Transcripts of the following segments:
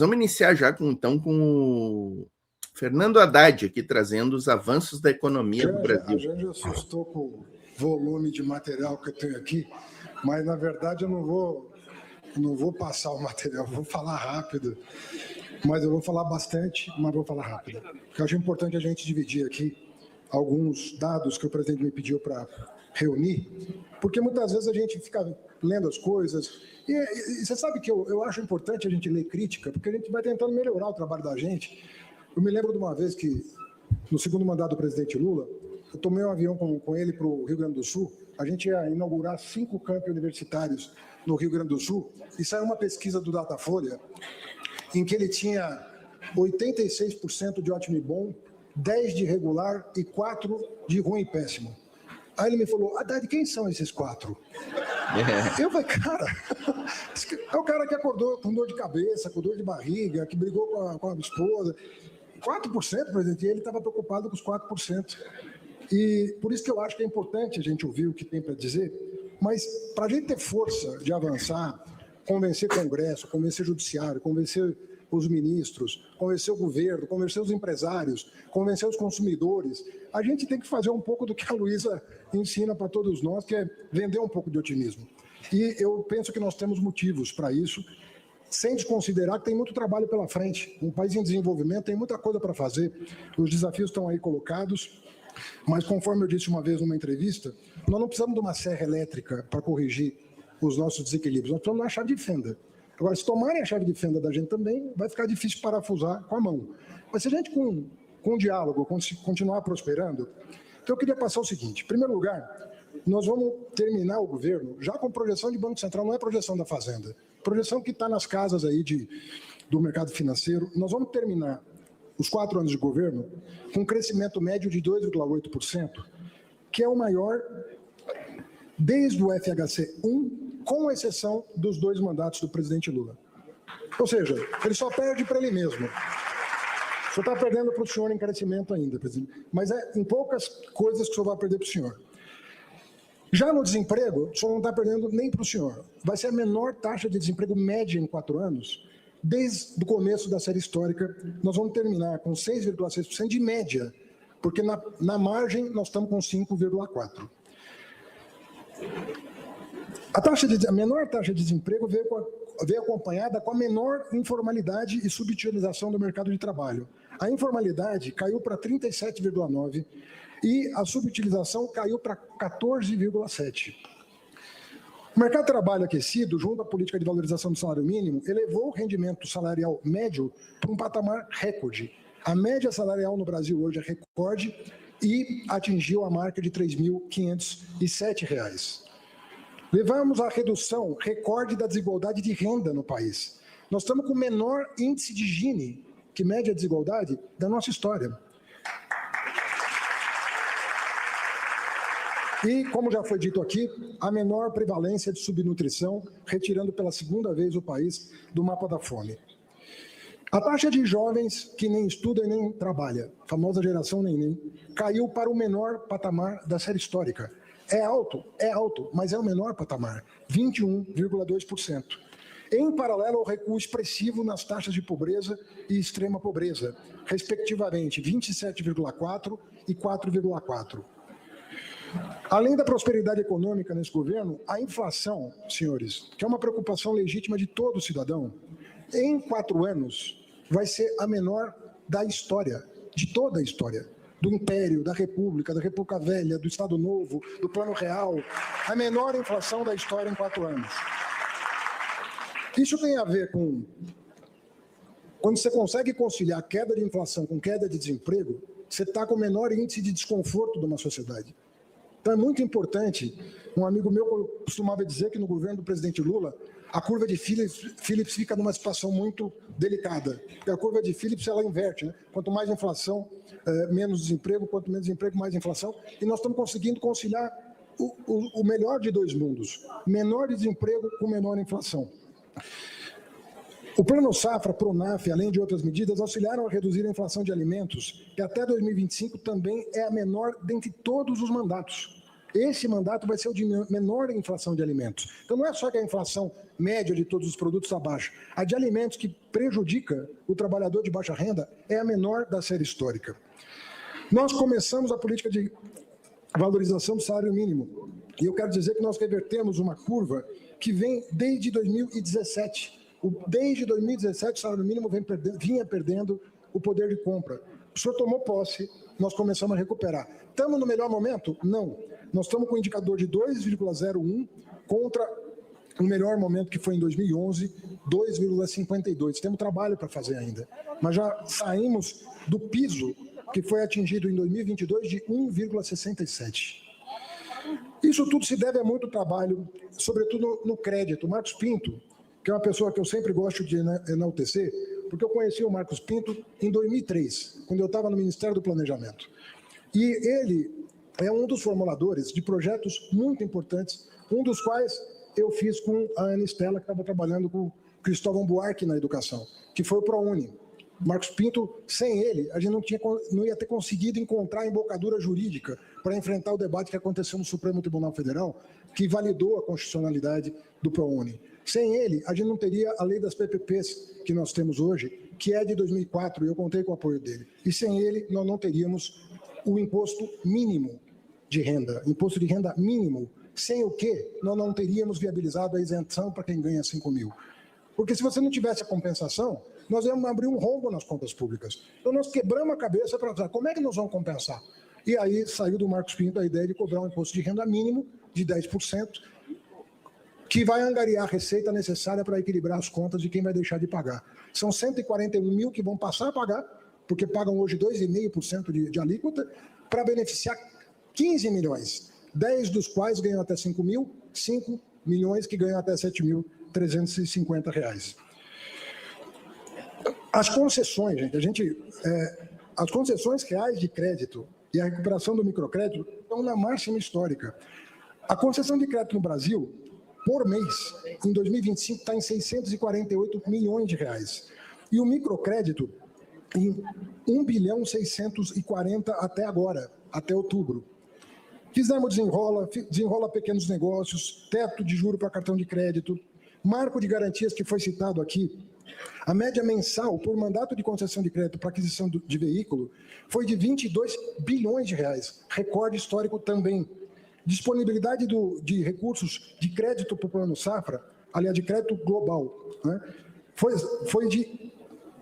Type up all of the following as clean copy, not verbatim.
Vamos iniciar já com o Fernando Haddad aqui, trazendo os avanços da economia do Brasil. A gente assustou com o volume de material que eu tenho aqui, mas, na verdade, eu não vou passar o material, vou falar rápido, mas eu vou falar bastante, mas vou falar rápido. Eu acho importante a gente dividir aqui alguns dados que o presidente me pediu para reunir, porque muitas vezes a gente fica lendo as coisas, e você sabe que eu acho importante a gente ler crítica, porque a gente vai tentando melhorar o trabalho da gente. Eu me lembro de uma vez que, no segundo mandato do presidente Lula, eu tomei um avião com ele para o Rio Grande do Sul, a gente ia inaugurar 5 campi universitários no Rio Grande do Sul, e saiu uma pesquisa do Datafolha, em que ele tinha 86% de ótimo e bom, 10% de regular e 4% de ruim e péssimo. Aí ele me falou, Haddad, quem são esses 4? Eu falei, cara, é o cara que acordou com dor de cabeça, com dor de barriga, que brigou com a esposa. 4%, presidente, e ele estava preocupado com os 4%. E por isso que eu acho que é importante a gente ouvir o que tem para dizer, mas para a gente ter força de avançar, convencer Congresso, convencer Judiciário, convencer os ministros, convencer o governo, convencer os empresários, convencer os consumidores, a gente tem que fazer um pouco do que a Luísa ensina para todos nós, que é vender um pouco de otimismo. E eu penso que nós temos motivos para isso, sem desconsiderar que tem muito trabalho pela frente. Um país em desenvolvimento tem muita coisa para fazer, os desafios estão aí colocados, mas conforme eu disse uma vez numa entrevista, nós não precisamos de uma serra elétrica para corrigir os nossos desequilíbrios, nós precisamos de uma chave de fenda. Agora, se tomarem a chave de fenda da gente também, vai ficar difícil parafusar com a mão. Mas se a gente, com diálogo, continuar prosperando, então eu queria passar o seguinte. Em primeiro lugar, nós vamos terminar o governo já com projeção de Banco Central, não é projeção da Fazenda, projeção que está nas casas aí do mercado financeiro. Nós vamos terminar os 4 anos de governo com um crescimento médio de 2,8%, que é o maior desde o FHC 1, com exceção dos 2 mandatos do presidente Lula. Ou seja, ele só perde para ele mesmo. O senhor está perdendo para o senhor em crescimento ainda, presidente, mas é em poucas coisas que o senhor vai perder para o senhor. Já no desemprego, o senhor não está perdendo nem para o senhor. Vai ser a menor taxa de desemprego média em 4 anos, desde o começo da série histórica. Nós vamos terminar com 6,6% de média, porque na margem nós estamos com 5,4%. A menor taxa de desemprego veio acompanhada com a menor informalidade e subutilização do mercado de trabalho. A informalidade caiu para 37,9% e a subutilização caiu para 14,7%. O mercado de trabalho aquecido, junto à política de valorização do salário mínimo, elevou o rendimento salarial médio para um patamar recorde. A média salarial no Brasil hoje é recorde e atingiu a marca de R$ 3.507. Levamos à redução recorde da desigualdade de renda no país. Nós estamos com o menor índice de Gini, que mede a desigualdade, da nossa história. E, como já foi dito aqui, a menor prevalência de subnutrição, retirando pela 2ª vez o país do mapa da fome. A taxa de jovens que nem estuda e nem trabalha, famosa geração neném, caiu para o menor patamar da série histórica. É alto, mas é o menor patamar, 21,2%. Em paralelo ao recuo expressivo nas taxas de pobreza e extrema pobreza, respectivamente 27,4% e 4,4%. Além da prosperidade econômica nesse governo, a inflação, senhores, que é uma preocupação legítima de todo cidadão, em 4 anos vai ser a menor da história, de toda a história. Do Império, da República Velha, do Estado Novo, do Plano Real, a menor inflação da história em 4 anos. Isso tem a ver com... Quando você consegue conciliar a queda de inflação com queda de desemprego, você está com o menor índice de desconforto de uma sociedade. Então é muito importante, um amigo meu costumava dizer que no governo do presidente Lula, a curva de Phillips fica numa situação muito delicada. Porque a curva de Phillips, ela inverte, né? Quanto mais inflação, menos desemprego, quanto menos desemprego, mais inflação. E nós estamos conseguindo conciliar o melhor de 2 mundos. Menor desemprego com menor inflação. O Plano Safra, Pronaf, além de outras medidas, auxiliaram a reduzir a inflação de alimentos, que até 2025 também é a menor dentre todos os mandatos. esse mandato vai ser o de menor inflação de alimentos. Então, não é só que a inflação média de todos os produtos está baixa. A de alimentos, que prejudica o trabalhador de baixa renda, é a menor da série histórica. Nós começamos a política de valorização do salário mínimo. E eu quero dizer que nós revertemos uma curva que vem desde 2017. Desde 2017, o salário mínimo vinha perdendo o poder de compra. O senhor tomou posse, nós começamos a recuperar. Estamos no melhor momento? Não. Nós estamos com um indicador de 2,01 contra o melhor momento que foi em 2011, 2,52. Temos trabalho para fazer ainda. Mas já saímos do piso que foi atingido em 2022 de 1,67. Isso tudo se deve a muito trabalho, sobretudo no crédito. O Marcos Pinto, que é uma pessoa que eu sempre gosto de enaltecer, porque eu conheci o Marcos Pinto em 2003, quando eu estava no Ministério do Planejamento. E ele é um dos formuladores de projetos muito importantes, um dos quais eu fiz com a Ana Estela, que estava trabalhando com o Cristóvão Buarque na educação, que foi o ProUni. Marcos Pinto, sem ele, a gente não ia ter conseguido encontrar a embocadura jurídica para enfrentar o debate que aconteceu no Supremo Tribunal Federal, que validou a constitucionalidade do ProUni. Sem ele, a gente não teria a lei das PPPs que nós temos hoje, que é de 2004, e eu contei com o apoio dele. E sem ele, nós não teríamos o imposto mínimo de renda, imposto de renda mínimo, sem o que nós não teríamos viabilizado a isenção para quem ganha 5 mil. Porque se você não tivesse a compensação, nós íamos abrir um rombo nas contas públicas. Então nós quebramos a cabeça para dizer, como é que nós vamos compensar? E aí saiu do Marcos Pinto a ideia de cobrar um imposto de renda mínimo de 10%, que vai angariar a receita necessária para equilibrar as contas de quem vai deixar de pagar. São 141 mil que vão passar a pagar, porque pagam hoje 2,5% de alíquota, para beneficiar 15 milhões, 10 dos quais ganham até 5 mil, 5 milhões que ganham até R$7.350. As concessões, gente, as concessões reais de crédito e a recuperação do microcrédito estão na máxima histórica. A concessão de crédito no Brasil, por mês, em 2025, está em 648 milhões de reais. E o microcrédito em 1.640 até agora, até outubro. Fizemos desenrola pequenos negócios, teto de juro para cartão de crédito, marco de garantias que foi citado aqui. A média mensal por mandato de concessão de crédito para aquisição de veículo foi de 22 bilhões de reais, recorde histórico também. Disponibilidade de recursos de crédito para o Plano Safra, aliás, de crédito global, né, foi de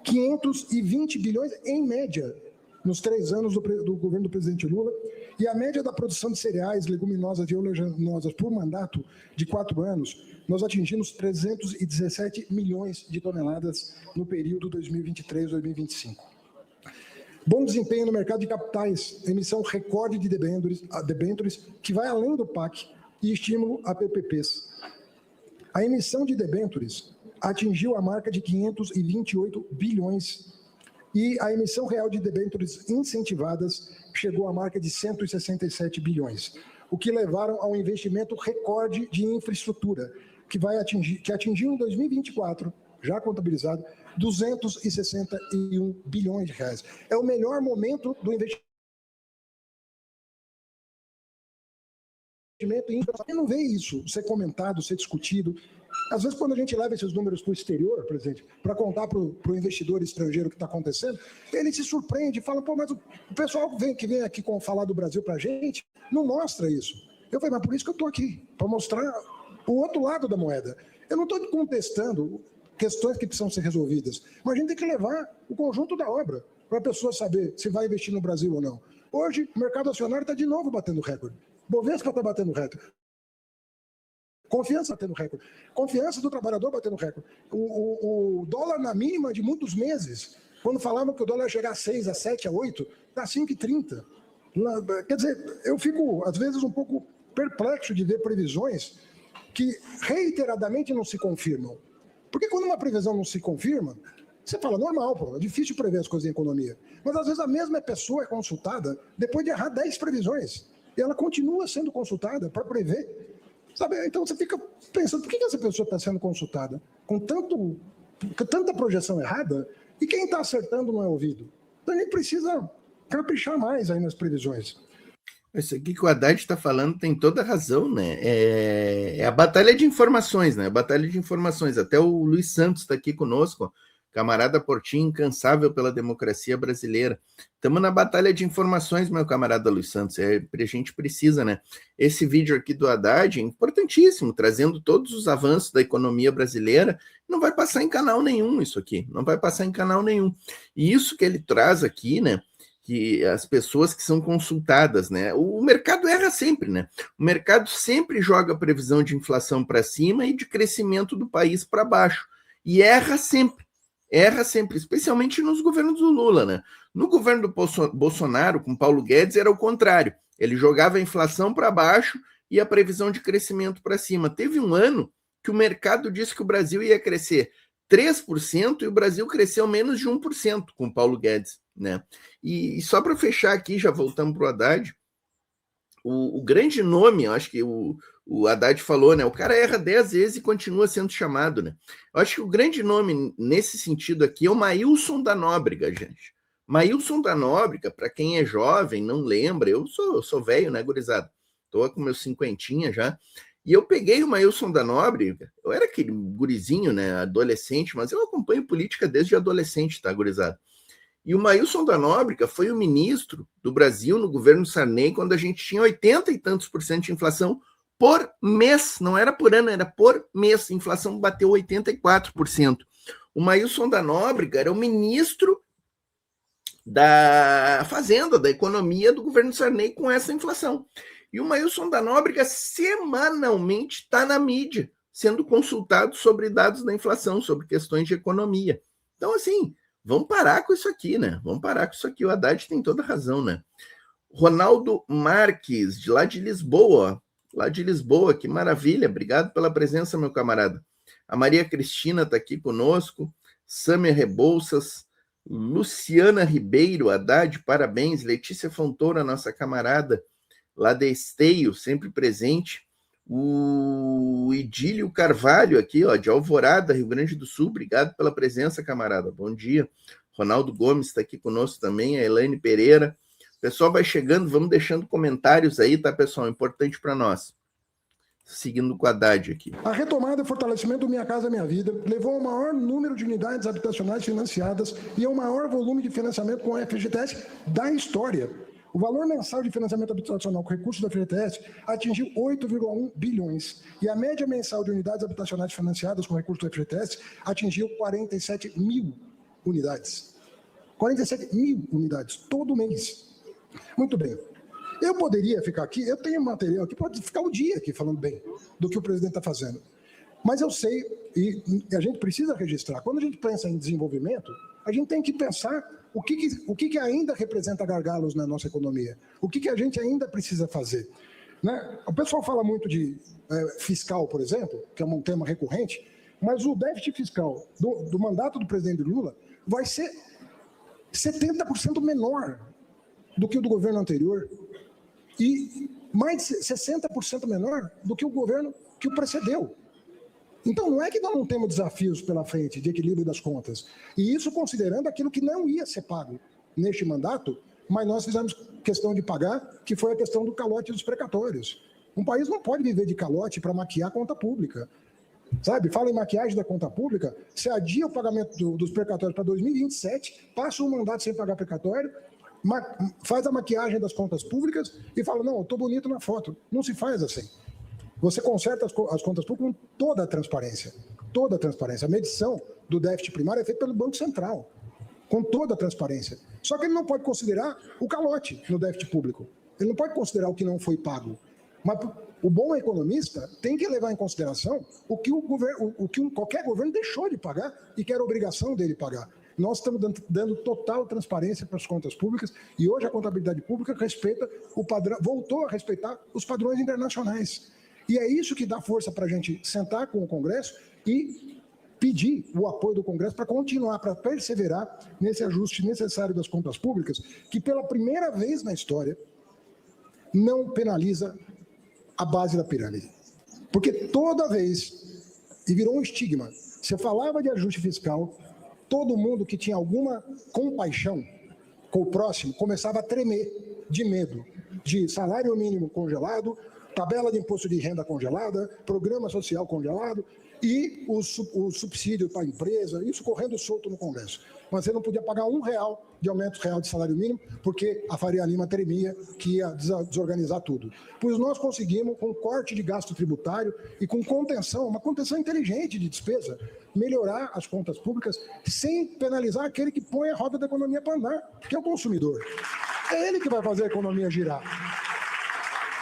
520 bilhões em média nos 3 anos do governo do presidente Lula, e a média da produção de cereais, leguminosas e oleaginosas por mandato de 4 anos, nós atingimos 317 milhões de toneladas no período 2023-2025. Bom desempenho no mercado de capitais, emissão recorde de debêntures que vai além do PAC e estímulo a PPPs. A emissão de debêntures atingiu a marca de 528 bilhões e a emissão real de debêntures incentivadas chegou à marca de 167 bilhões, o que levaram a um investimento recorde de infraestrutura, que atingiu em 2024, já contabilizado, 261 bilhões de reais. É o melhor momento do investimento em infraestrutura. Você não vê isso ser comentado, ser discutido. Às vezes, quando a gente leva esses números para o exterior, presidente, para contar para o investidor estrangeiro o que está acontecendo, ele se surpreende e fala, pô, mas o pessoal que vem aqui falar do Brasil para a gente não mostra isso. Eu falei, mas por isso que eu estou aqui, para mostrar o outro lado da moeda. Eu não estou contestando questões que precisam ser resolvidas, mas a gente tem que levar o conjunto da obra para a pessoa saber se vai investir no Brasil ou não. Hoje, o mercado acionário está de novo batendo recorde. Bovespa está batendo recorde. Confiança batendo recorde. Confiança do trabalhador batendo recorde. O dólar na mínima de muitos meses, quando falavam que o dólar ia chegar a 6, a 7, a 8, está a 5,30. Quer dizer, eu fico, às vezes, um pouco perplexo de ver previsões que reiteradamente não se confirmam. Porque quando uma previsão não se confirma, você fala, normal, pô, é difícil prever as coisas em economia. Mas às vezes a mesma pessoa é consultada depois de errar 10 previsões. E ela continua sendo consultada para prever. Sabe? Então você fica pensando, por que essa pessoa está sendo consultada? Com tanta projeção errada, e quem está acertando não é ouvido. Então a gente precisa caprichar mais aí nas previsões. Isso aqui que o Haddad está falando tem toda a razão, né? É a batalha de informações, né? A batalha de informações. Até o Luiz Santos está aqui conosco, camarada Portinho, incansável pela democracia brasileira. Estamos na batalha de informações, meu camarada Luiz Santos. A gente precisa, né? Esse vídeo aqui do Haddad é importantíssimo, trazendo todos os avanços da economia brasileira. Não vai passar em canal nenhum isso aqui, não vai passar em canal nenhum. E isso que ele traz aqui, né? Que as pessoas que são consultadas, né? O mercado erra sempre, né? O mercado sempre joga a previsão de inflação para cima e de crescimento do país para baixo. E erra sempre, especialmente nos governos do Lula, né? No governo do Bolsonaro, com Paulo Guedes, era o contrário. Ele jogava a inflação para baixo e a previsão de crescimento para cima. Teve um ano que o mercado disse que o Brasil ia crescer 3% e o Brasil cresceu menos de 1% com Paulo Guedes, né? E só para fechar aqui, já voltamos para o Haddad, o grande nome, eu acho que o Haddad falou, né? O cara erra 10 vezes e continua sendo chamado, né? Eu acho que o grande nome nesse sentido aqui é o Maílson da Nóbrega, gente. Maílson da Nóbrega, para quem é jovem, não lembra, eu sou velho, né, gurizada? Estou com meus 50 já. E eu peguei o Maílson da Nóbrega, eu era aquele gurizinho, né, adolescente, mas eu acompanho política desde adolescente, tá, gurizada? E o Maílson da Nóbrega foi o ministro do Brasil no governo Sarney, quando a gente tinha 80 e tantos por cento de inflação por mês, não era por ano, era por mês. A inflação bateu 84%. O Maílson da Nóbrega era o ministro da Fazenda, da Economia do governo Sarney com essa inflação. E o Maílson da Nóbrega semanalmente está na mídia, sendo consultado sobre dados da inflação, sobre questões de economia. Então, assim, vamos parar com isso aqui, né? Vamos parar com isso aqui. O Haddad tem toda a razão, né? Ronaldo Marques, de lá de Lisboa. Lá de Lisboa, que maravilha. Obrigado pela presença, meu camarada. A Maria Cristina está aqui conosco. Sâmia Rebouças. Luciana Ribeiro, Haddad, parabéns. Letícia Fontoura, nossa camarada, lá de Esteio, sempre presente. O Idílio Carvalho aqui, ó, de Alvorada, Rio Grande do Sul, obrigado pela presença, camarada, bom dia. Ronaldo Gomes está aqui conosco também, a Elaine Pereira. O pessoal vai chegando, vamos deixando comentários aí, tá, pessoal? Importante para nós. Seguindo com a Haddad aqui. A retomada e fortalecimento do Minha Casa Minha Vida levou ao maior número de unidades habitacionais financiadas e ao maior volume de financiamento com a FGTS da história. O valor mensal de financiamento habitacional com recursos da FGTS atingiu 8,1 bilhões e a média mensal de unidades habitacionais financiadas com recursos da FGTS atingiu 47 mil unidades. 47 mil unidades, todo mês. Muito bem. Eu poderia ficar aqui, eu tenho material aqui, pode ficar o dia aqui falando bem do que o presidente está fazendo. Mas eu sei, e a gente precisa registrar, quando a gente pensa em desenvolvimento, a gente tem que pensar o que ainda representa gargalos na nossa economia, o que a gente ainda precisa fazer. Né? O pessoal fala muito de fiscal, por exemplo, que é um tema recorrente, mas o déficit fiscal do mandato do presidente Lula vai ser 70% menor do que o do governo anterior e mais de 60% menor do que o governo que o precedeu. Então, não é que nós não temos desafios pela frente de equilíbrio das contas. E isso considerando aquilo que não ia ser pago neste mandato, mas nós fizemos questão de pagar, que foi a questão do calote dos precatórios. Um país não pode viver de calote para maquiar a conta pública. Sabe, fala em maquiagem da conta pública, se adia o pagamento dos precatórios para 2027, passa um mandato sem pagar precatório, faz a maquiagem das contas públicas e fala, não, eu estou bonito na foto. Não se faz assim. Você conserta as contas públicas com toda a transparência. Toda a transparência. A medição do déficit primário é feita pelo Banco Central, com toda a transparência. Só que ele não pode considerar o calote no déficit público. Ele não pode considerar o que não foi pago. Mas o bom economista tem que levar em consideração o que qualquer governo deixou de pagar e que era obrigação dele pagar. Nós estamos dando total transparência para as contas públicas e hoje a contabilidade pública respeita o padrão, voltou a respeitar os padrões internacionais. E é isso que dá força para a gente sentar com o Congresso e pedir o apoio do Congresso para continuar, para perseverar nesse ajuste necessário das contas públicas, que pela primeira vez na história não penaliza a base da pirâmide. Porque toda vez, e virou um estigma, você falava de ajuste fiscal, todo mundo que tinha alguma compaixão com o próximo começava a tremer. de medo, de salário mínimo congelado, tabela de imposto de renda congelada, programa social congelado e o subsídio para a empresa, isso correndo solto no Congresso. Mas você não podia pagar R$1 de aumento real de salário mínimo, porque a Faria Lima temia que ia desorganizar tudo. Pois nós conseguimos, com corte de gasto tributário e com contenção, uma contenção inteligente de despesa, melhorar as contas públicas sem penalizar aquele que põe a roda da economia para andar, que é o consumidor. É ele que vai fazer a economia girar.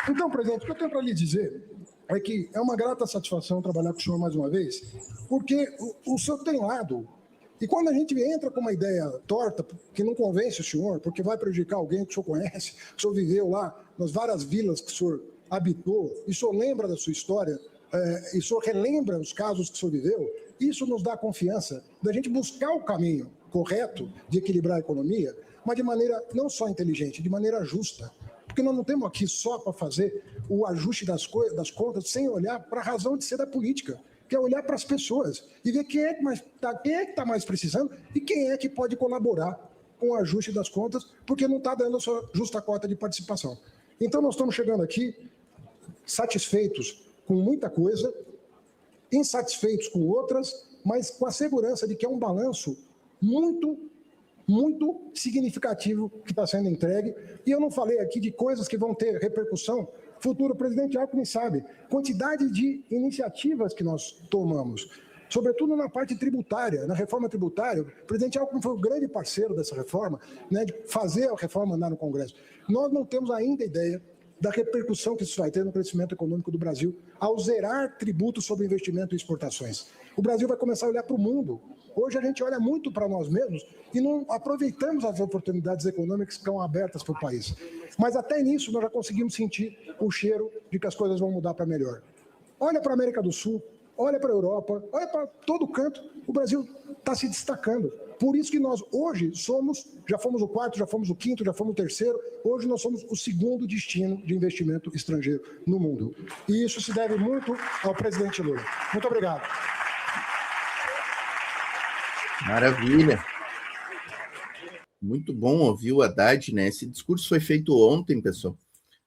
Então, presidente, o que eu tenho para lhe dizer é que é uma grata satisfação trabalhar com o senhor mais uma vez, porque o senhor tem lado. E quando a gente entra com uma ideia torta, que não convence o senhor, porque vai prejudicar alguém que o senhor conhece, que o senhor viveu lá nas várias vilas que o senhor habitou, e o senhor lembra da sua história, e o senhor relembra os casos que o senhor viveu, isso nos dá confiança da gente buscar o caminho correto de equilibrar a economia, mas de maneira não só inteligente, de maneira justa. Porque nós não estamos aqui só para fazer o ajuste das contas sem olhar para a razão de ser da política, que é olhar para as pessoas e ver quem é que está mais precisando e quem é que pode colaborar com o ajuste das contas, porque não está dando a sua justa cota de participação. Então, nós estamos chegando aqui satisfeitos com muita coisa, insatisfeitos com outras, mas com a segurança de que é um balanço muito significativo que está sendo entregue. E eu não falei aqui de coisas que vão ter repercussão futuro. O presidente Alckmin sabe, quantidade de iniciativas que nós tomamos, sobretudo na parte tributária, na reforma tributária. O presidente Alckmin foi o grande parceiro dessa reforma, né, de fazer a reforma andar no Congresso. Nós não temos ainda ideia da repercussão que isso vai ter no crescimento econômico do Brasil ao zerar tributos sobre investimento e exportações. O Brasil vai começar a olhar para o mundo. Hoje a gente olha muito para nós mesmos e não aproveitamos as oportunidades econômicas que estão abertas para o país. Mas até nisso nós já conseguimos sentir o cheiro de que as coisas vão mudar para melhor. Olha para a América do Sul, olha para a Europa, olha para todo canto, o Brasil está se destacando. Por isso que nós hoje já fomos o quarto, já fomos o quinto, já fomos o terceiro, hoje nós somos o segundo destino de investimento estrangeiro no mundo. E isso se deve muito ao presidente Lula. Muito obrigado. Maravilha. Muito bom ouvir o Haddad, né? Esse discurso foi feito ontem, pessoal,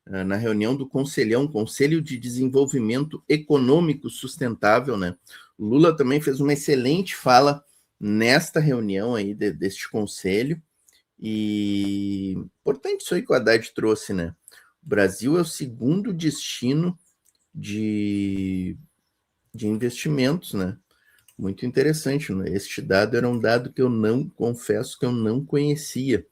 na reunião do Conselho de Desenvolvimento Econômico Sustentável, né? O Lula também fez uma excelente fala nesta reunião aí deste conselho, e importante isso aí que o Haddad trouxe, né? O Brasil é o segundo destino de investimentos, né? Muito interessante, né? Este dado era um dado que confesso que eu não conhecia.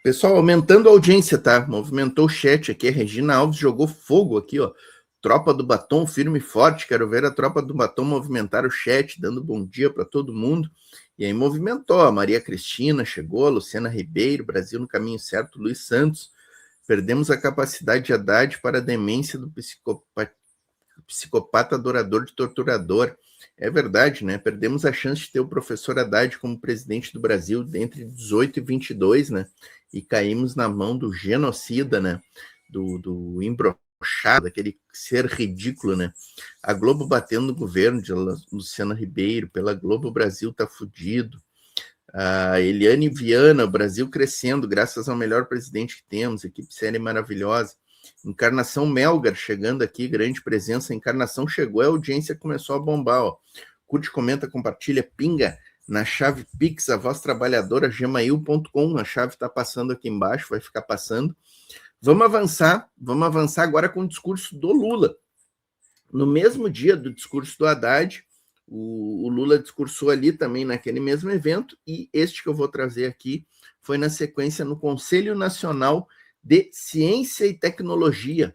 Pessoal, aumentando a audiência, tá? Movimentou o chat aqui, a Regina Alves jogou fogo aqui, ó. Tropa do Batom, firme e forte, quero ver a Tropa do Batom movimentar o chat, dando bom dia para todo mundo. E aí movimentou, a Maria Cristina chegou, a Luciana Ribeiro, Brasil no caminho certo, Luiz Santos. Perdemos a capacidade de Haddad para a demência do psicopata adorador de torturador. É verdade, né? Perdemos a chance de ter o professor Haddad como presidente do Brasil entre 18 e 22, né? E caímos na mão do genocida, né? Do embroxado, daquele ser ridículo, né? A Globo batendo no governo de Luciana Ribeiro, pela Globo o Brasil tá fudido. A Eliane Viana, o Brasil crescendo, graças ao melhor presidente que temos, equipe séria maravilhosa. Encarnação Melgar chegando aqui, grande presença. Encarnação chegou, a audiência começou a bombar, ó. Curte, comenta, compartilha, pinga na chave Pix, a voz trabalhadora, gmail.com, a chave está passando aqui embaixo, vai ficar passando. Vamos avançar agora com o discurso do Lula. No mesmo dia do discurso do Haddad, o Lula discursou ali também naquele mesmo evento, e este que eu vou trazer aqui foi na sequência no Conselho Nacional de Ciência e Tecnologia,